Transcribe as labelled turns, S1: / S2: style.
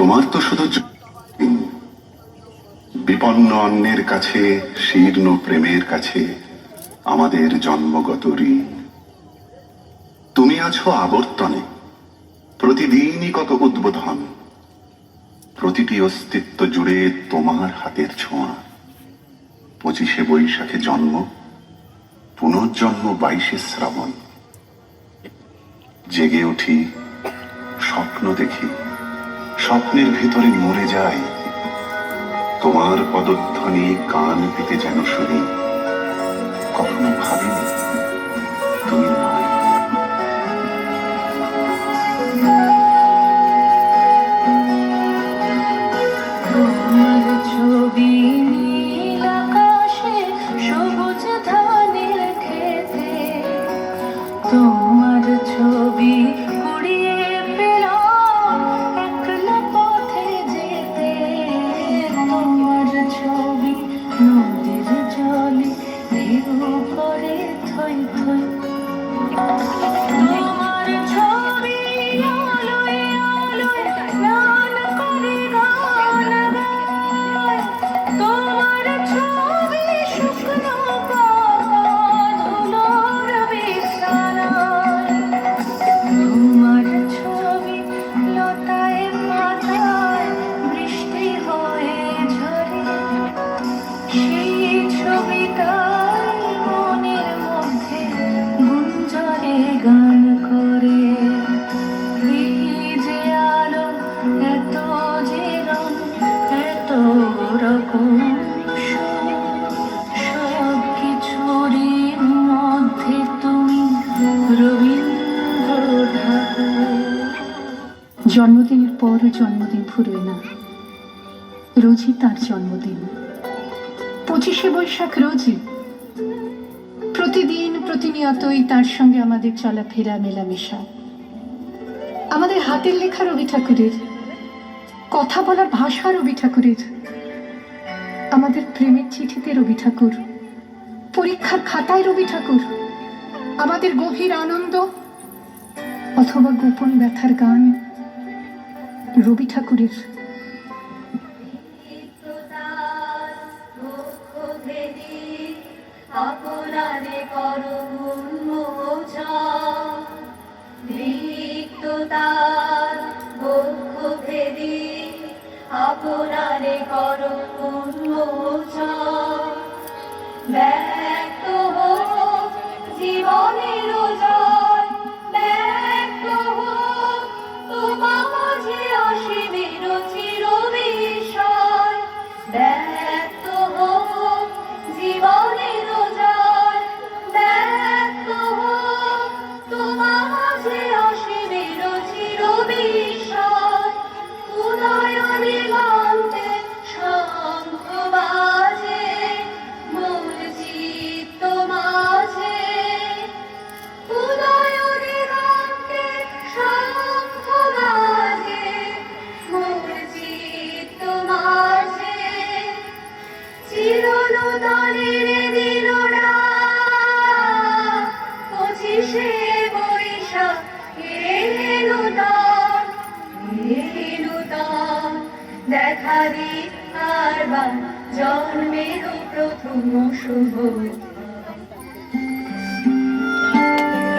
S1: তোমার তো শুধু বিপন্ন অন্যের কাছে, শীর্ণ প্রেমের কাছে আমাদের জন্মগত ঋণ। তুমি আছো আবর্তনে, প্রতিদিনই কত উদ্বোধন, প্রতিটি অস্তিত্ব জুড়ে তোমার হাতের ছোঁয়া। 25শে বৈশাখে জন্ম, পুনর্জন্ম 22শে শ্রাবণ। জেগে উঠি, স্বপ্ন দেখি, স্বপ্নের ভিতরে মরে যাই। তোমার পদধ্বনি কান পেতে যেন শুনি, কখনো ভাবিনি তুমি নাই।
S2: তোমার ছবি নীল আকাশে, সবুজ ধানের খেতে, তোমার ছবি কুড়িয়ে পেলাম একলা পথে যেতে। তোমার ছবি নদীর জলে ঢেউ করে থই থই। তোমার ছবি আলোয় আলোয় স্নান করে গান গায়। তোমার ছবি শুকনো পাতা ধুলোর বিছানায়। তোমার ছবি লতায় পাতায় বৃষ্টি হয়ে ঝরে। সেই ছবিটাই মনের মধ্যে গুঞ্জরে গান করে। এই যে আলো, এত যে রং, এত রকম সব কিছুরই মধ্যে তুমি রবীন্দ্র ঠাকুর। জন্মদিনের পর জন্মদিন ফুরোয় না, রোজই তার জন্মদিন। 25শে বৈশাখ রোজই, প্রতিদিন প্রতিনিয়তই তার সঙ্গে আমাদের চলাফেরা, মেলামেশা। আমাদের হাতের লেখা রবি ঠাকুরের, কথা বলার ভাষা রবি ঠাকুরের, আমাদের প্রেমের চিঠিতে রবি ঠাকুর, পরীক্ষার খাতায় রবি ঠাকুর, আমাদের গভীর আনন্দ অথবা গোপন ব্যথার গান রবি ঠাকুরের।
S3: আপনারে করো উন্মোচন, রিক্ততার বক্ষ ভেদি আপনারে করো উন্মোচন। ব্যক্ত হোক জীবনের জয়, ব্যক্ত হোক তোমার মাঝে অসীমের চির বিষয়। ব্যক্ত হোক জীবনের জয়, ব্যক্ত হোক তোমার মাঝে অসীমের চির বিষয়। উদয়নে গান্তে শঙ্খ বাজে মোর চিত্ত মাঝে। উদয়নে গান্তে শঙ্খ বাজে মোর চিত্ত মাঝে। চিরনূতনের দিনরা 25শে বৈশাখ নূতন, নূতন দেখা দিক আর জন্মের প্রথম শুভ